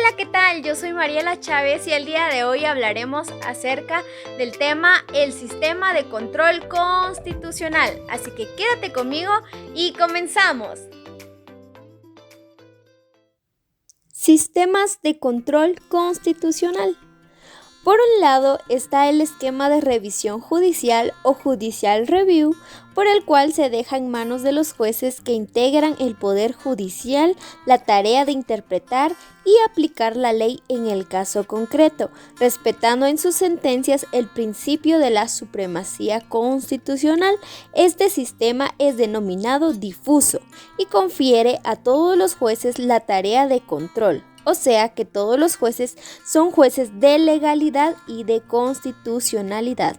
Hola, ¿qué tal? Yo soy Mariela Chávez y el día de hoy hablaremos acerca del tema el sistema de control constitucional. Así que quédate conmigo y comenzamos. Sistemas de control constitucional. Por un lado está el esquema de revisión judicial o judicial review, por el cual se deja en manos de los jueces que integran el poder judicial la tarea de interpretar y aplicar la ley en el caso concreto, respetando en sus sentencias el principio de la supremacía constitucional. Este sistema es denominado difuso y confiere a todos los jueces la tarea de control. O sea que todos los jueces son jueces de legalidad y de constitucionalidad.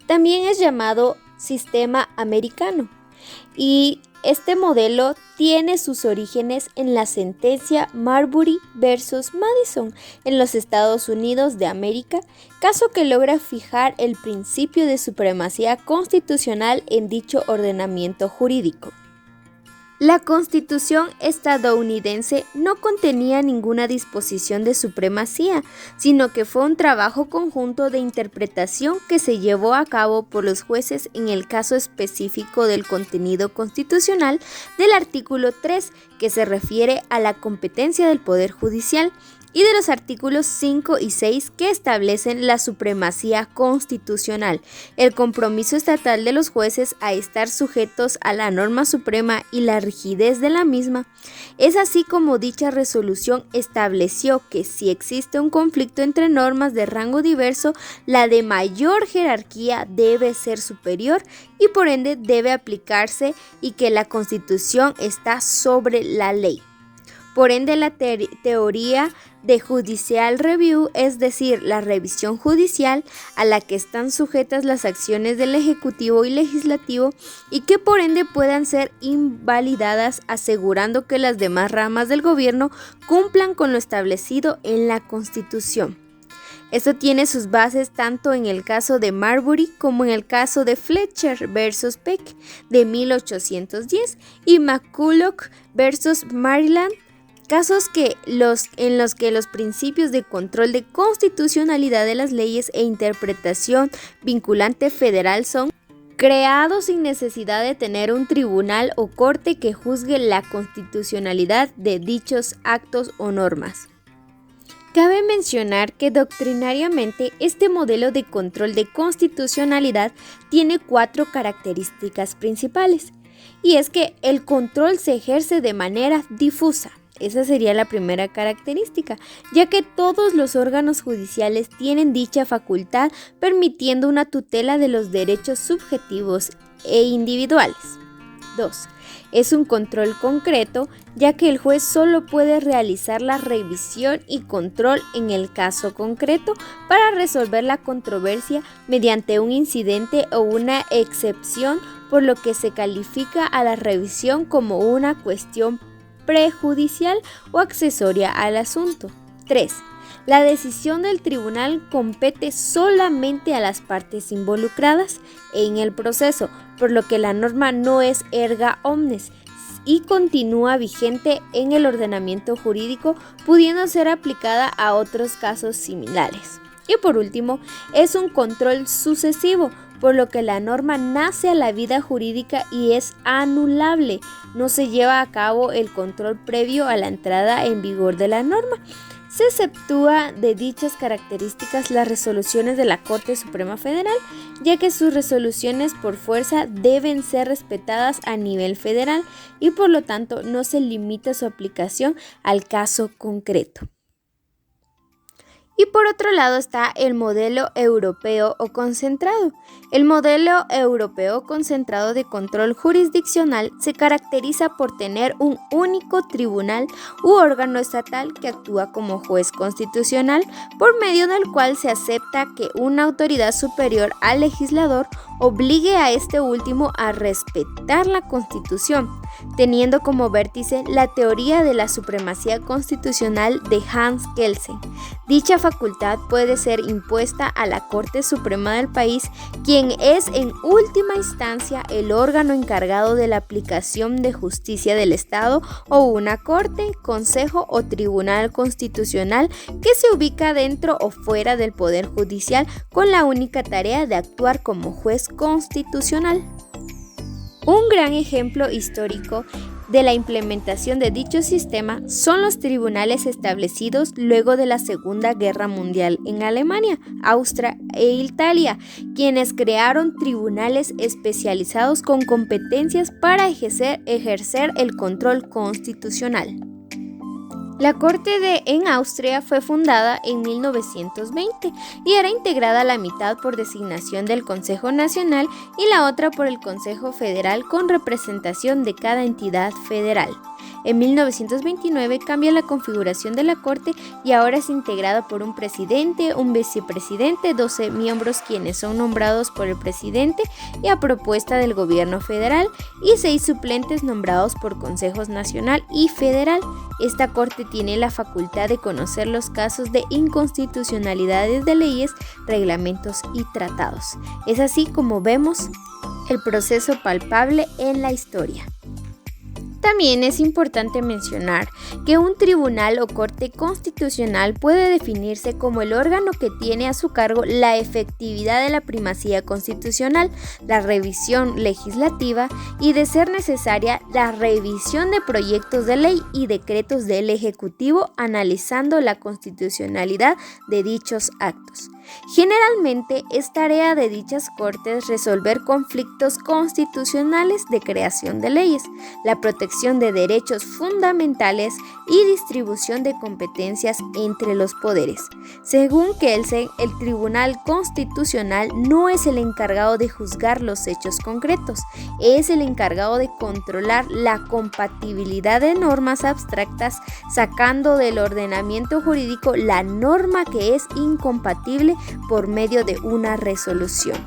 También es llamado sistema americano y este modelo tiene sus orígenes en la sentencia Marbury versus Madison en los Estados Unidos de América, caso que logra fijar el principio de supremacía constitucional en dicho ordenamiento jurídico. La Constitución estadounidense no contenía ninguna disposición de supremacía, sino que fue un trabajo conjunto de interpretación que se llevó a cabo por los jueces en el caso específico del contenido constitucional del artículo 3, que se refiere a la competencia del Poder Judicial, y de los artículos 5 y 6 que establecen la supremacía constitucional, el compromiso estatal de los jueces a estar sujetos a la norma suprema y la rigidez de la misma. Es así como dicha resolución estableció que si existe un conflicto entre normas de rango diverso, la de mayor jerarquía debe ser superior y por ende debe aplicarse y que la Constitución está sobre la ley. Por ende, la teoría de judicial review, es decir, la revisión judicial a la que están sujetas las acciones del Ejecutivo y Legislativo y que por ende puedan ser invalidadas, asegurando que las demás ramas del gobierno cumplan con lo establecido en la Constitución. Esto tiene sus bases tanto en el caso de Marbury como en el caso de Fletcher versus Peck de 1810 y McCulloch versus Maryland, casos en los que los principios de control de constitucionalidad de las leyes e interpretación vinculante federal son creados sin necesidad de tener un tribunal o corte que juzgue la constitucionalidad de dichos actos o normas. Cabe mencionar que doctrinariamente este modelo de control de constitucionalidad tiene 4 características principales, y es que el control se ejerce de manera difusa. Esa sería la primera característica, ya que todos los órganos judiciales tienen dicha facultad, permitiendo una tutela de los derechos subjetivos e individuales. 2. Es un control concreto, ya que el juez solo puede realizar la revisión y control en el caso concreto para resolver la controversia mediante un incidente o una excepción, por lo que se califica a la revisión como una cuestión prejudicial o accesoria al asunto. 3. La decisión del tribunal compete solamente a las partes involucradas en el proceso, por lo que la norma no es erga omnes y continúa vigente en el ordenamiento jurídico, pudiendo ser aplicada a otros casos similares. Y por último, es un control sucesivo, por lo que la norma nace a la vida jurídica y es anulable. No se lleva a cabo el control previo a la entrada en vigor de la norma. Se exceptúa de dichas características las resoluciones de la Corte Suprema Federal, ya que sus resoluciones por fuerza deben ser respetadas a nivel federal y por lo tanto no se limita su aplicación al caso concreto. Y por otro lado está el modelo europeo o concentrado. El modelo europeo concentrado de control jurisdiccional se caracteriza por tener un único tribunal u órgano estatal que actúa como juez constitucional, por medio del cual se acepta que una autoridad superior al legislador obligue a este último a respetar la Constitución, teniendo como vértice la teoría de la supremacía constitucional de Hans Kelsen. Dicha facultad puede ser impuesta a la Corte Suprema del país, quien quien es en última instancia el órgano encargado de la aplicación de justicia del Estado, o una corte, consejo o tribunal constitucional que se ubica dentro o fuera del Poder Judicial con la única tarea de actuar como juez constitucional. Un gran ejemplo histórico de la implementación de dicho sistema son los tribunales establecidos luego de la Segunda Guerra Mundial en Alemania, Austria e Italia, quienes crearon tribunales especializados con competencias para ejercer el control constitucional. La Corte en Austria fue fundada en 1920 y era integrada a la mitad por designación del Consejo Nacional y la otra por el Consejo Federal con representación de cada entidad federal. En 1929 cambia la configuración de la Corte y ahora es integrada por un presidente, un vicepresidente, 12 miembros quienes son nombrados por el presidente y a propuesta del gobierno federal, y 6 suplentes nombrados por consejos nacional y federal. Esta Corte tiene la facultad de conocer los casos de inconstitucionalidades de leyes, reglamentos y tratados. Es así como vemos el proceso palpable en la historia. También es importante mencionar que un tribunal o corte constitucional puede definirse como el órgano que tiene a su cargo la efectividad de la primacía constitucional, la revisión legislativa y, de ser necesaria, la revisión de proyectos de ley y decretos del Ejecutivo, analizando la constitucionalidad de dichos actos. Generalmente es tarea de dichas cortes resolver conflictos constitucionales de creación de leyes, la protección de derechos fundamentales y distribución de competencias entre los poderes. Según Kelsen, el Tribunal Constitucional no es el encargado de juzgar los hechos concretos, es el encargado de controlar la compatibilidad de normas abstractas, sacando del ordenamiento jurídico la norma que es incompatible por medio de una resolución.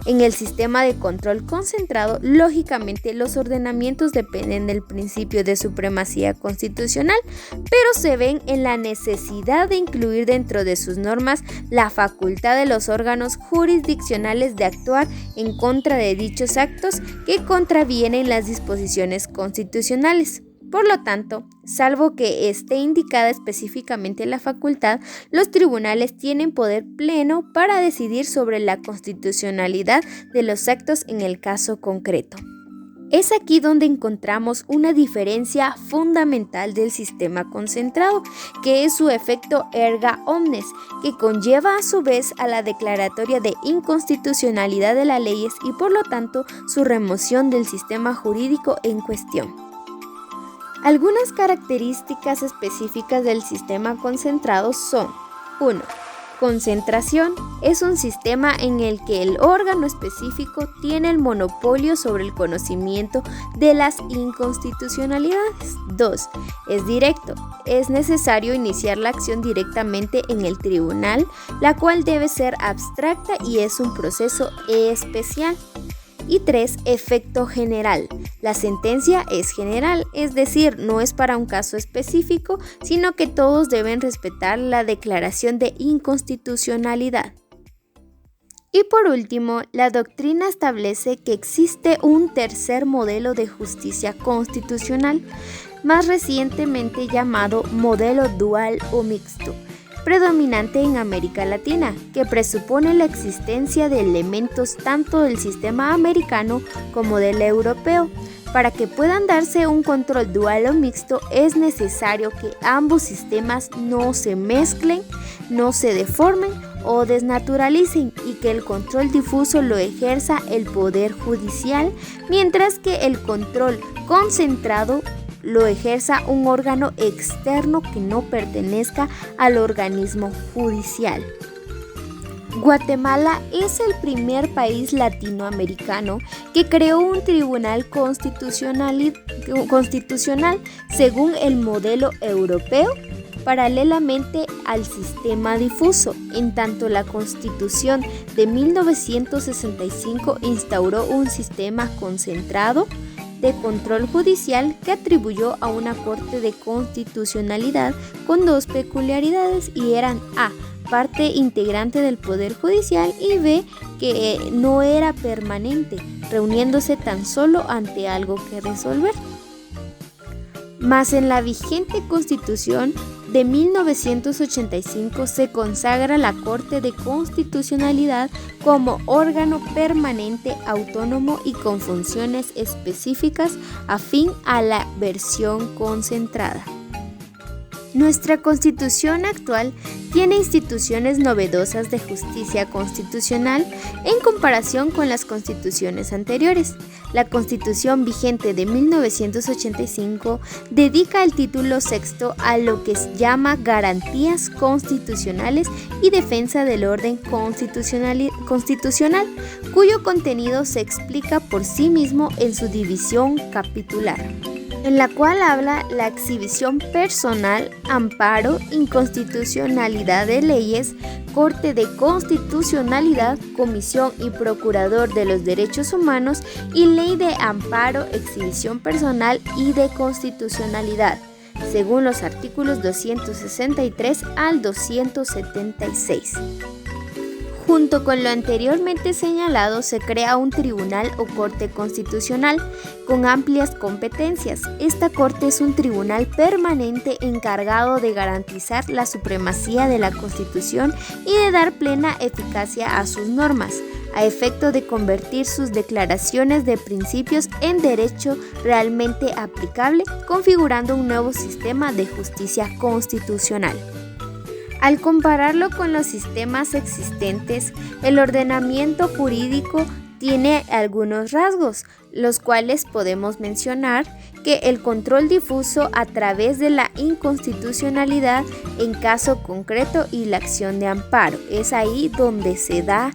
En el sistema de control concentrado, lógicamente los ordenamientos dependen del principio de supremacía constitucional, pero se ven en la necesidad de incluir dentro de sus normas la facultad de los órganos jurisdiccionales de actuar en contra de dichos actos que contravienen las disposiciones constitucionales. Por lo tanto, salvo que esté indicada específicamente la facultad, los tribunales tienen poder pleno para decidir sobre la constitucionalidad de los actos en el caso concreto. Es aquí donde encontramos una diferencia fundamental del sistema concentrado, que es su efecto erga omnes, que conlleva a su vez a la declaratoria de inconstitucionalidad de las leyes y por lo tanto su remoción del sistema jurídico en cuestión. Algunas características específicas del sistema concentrado son: 1. Concentración es un sistema en el que el órgano específico tiene el monopolio sobre el conocimiento de las inconstitucionalidades. 2. Es directo. Es necesario iniciar la acción directamente en el tribunal, la cual debe ser abstracta y es un proceso especial. Y 3. Efecto general. La sentencia es general, es decir, no es para un caso específico, sino que todos deben respetar la declaración de inconstitucionalidad. Y por último, la doctrina establece que existe un tercer modelo de justicia constitucional, más recientemente llamado modelo dual o mixto, predominante en América Latina, que presupone la existencia de elementos tanto del sistema americano como del europeo. Para que puedan darse un control dual o mixto, es necesario que ambos sistemas no se mezclen, no se deformen o desnaturalicen, y que el control difuso lo ejerza el Poder Judicial, mientras que el control concentrado lo ejerza un órgano externo que no pertenezca al organismo judicial. Guatemala es el primer país latinoamericano que creó un tribunal constitucional según el modelo europeo, paralelamente al sistema difuso, en tanto la Constitución de 1965 instauró un sistema concentrado de control judicial que atribuyó a una Corte de Constitucionalidad con dos peculiaridades, y eran: a. parte integrante del Poder Judicial, y B, que no era permanente, reuniéndose tan solo ante algo que resolver. Mas en la vigente Constitución de 1985 se consagra la Corte de Constitucionalidad como órgano permanente, autónomo y con funciones específicas afín a la versión concentrada. Nuestra Constitución actual tiene instituciones novedosas de justicia constitucional en comparación con las constituciones anteriores. La Constitución vigente de 1985 dedica el título sexto a lo que se llama garantías constitucionales y defensa del orden constitucional, cuyo contenido se explica por sí mismo en su división capitular, en la cual habla la exhibición personal, amparo, inconstitucionalidad de leyes, Corte de Constitucionalidad, Comisión y Procurador de los Derechos Humanos y Ley de Amparo, Exhibición Personal y de Constitucionalidad, según los artículos 263 al 276. Junto con lo anteriormente señalado, se crea un tribunal o corte constitucional con amplias competencias. Esta corte es un tribunal permanente encargado de garantizar la supremacía de la Constitución y de dar plena eficacia a sus normas, a efecto de convertir sus declaraciones de principios en derecho realmente aplicable, configurando un nuevo sistema de justicia constitucional. Al compararlo con los sistemas existentes, el ordenamiento jurídico tiene algunos rasgos, los cuales podemos mencionar que el control difuso a través de la inconstitucionalidad en caso concreto y la acción de amparo. Es ahí donde se da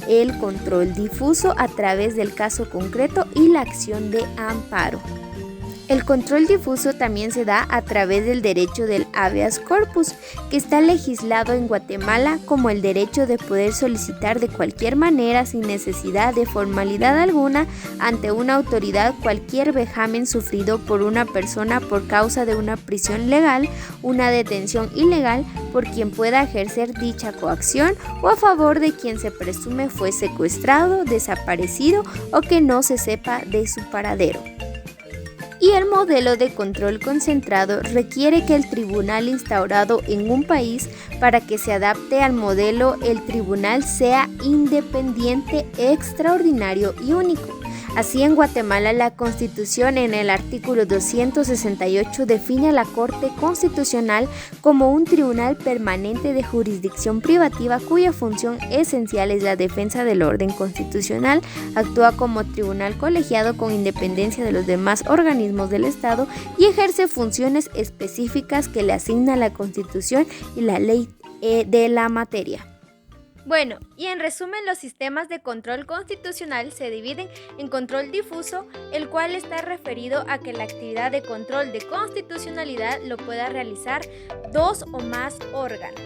el control difuso a través del caso concreto y la acción de amparo. El control difuso también se da a través del derecho del habeas corpus, que está legislado en Guatemala como el derecho de poder solicitar de cualquier manera, sin necesidad de formalidad alguna, ante una autoridad cualquier vejamen sufrido por una persona por causa de una prisión legal, una detención ilegal por quien pueda ejercer dicha coacción o a favor de quien se presume fue secuestrado, desaparecido o que no se sepa de su paradero. Y el modelo de control concentrado requiere que el tribunal instaurado en un país, para que se adapte al modelo, el tribunal sea independiente, extraordinario y único. Así, en Guatemala, la Constitución en el artículo 268 define a la Corte Constitucional como un tribunal permanente de jurisdicción privativa cuya función esencial es la defensa del orden constitucional, actúa como tribunal colegiado con independencia de los demás organismos del Estado y ejerce funciones específicas que le asigna la Constitución y la ley de la materia. Bueno, y en resumen, los sistemas de control constitucional se dividen en control difuso, el cual está referido a que la actividad de control de constitucionalidad lo pueda realizar dos o más órganos.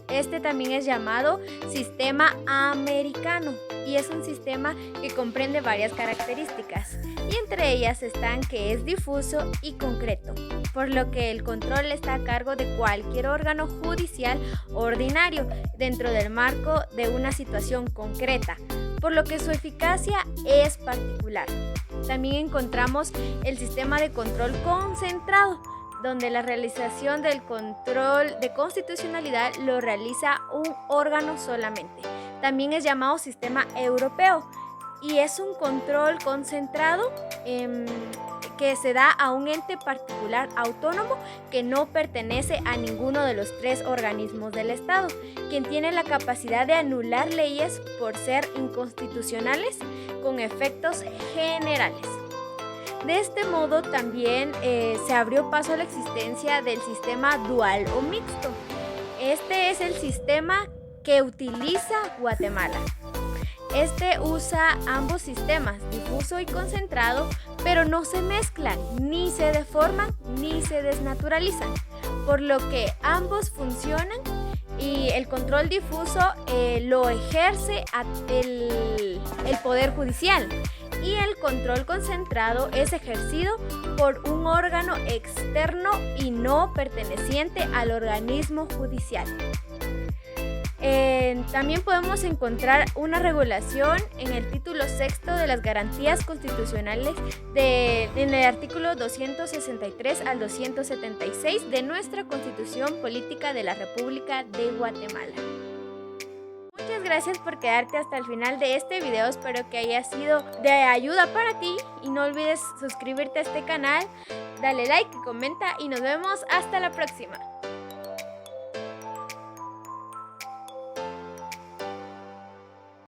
Este también es llamado sistema americano y es un sistema que comprende varias características, y entre ellas están que es difuso y concreto, por lo que el control está a cargo de cualquier órgano judicial ordinario dentro del marco de una situación concreta, por lo que su eficacia es particular. También encontramos el sistema de control concentrado, donde la realización del control de constitucionalidad lo realiza un órgano solamente. También es llamado sistema europeo y es un control concentrado que se da a un ente particular autónomo que no pertenece a ninguno de los tres organismos del Estado, quien tiene la capacidad de anular leyes por ser inconstitucionales con efectos generales. De este modo también se abrió paso a la existencia del sistema dual o mixto. Este es el sistema que utiliza Guatemala. Este usa ambos sistemas, difuso y concentrado, pero no se mezclan, ni se deforman, ni se desnaturalizan, por lo que ambos funcionan y el control difuso lo ejerce el Poder Judicial y el control concentrado es ejercido por un órgano externo y no perteneciente al organismo judicial. También podemos encontrar una regulación en el título sexto de las garantías constitucionales en el artículo 263 al 276 de nuestra Constitución Política de la República de Guatemala. Muchas gracias por quedarte hasta el final de este video, espero que haya sido de ayuda para ti y no olvides suscribirte a este canal, dale like, comenta y nos vemos hasta la próxima.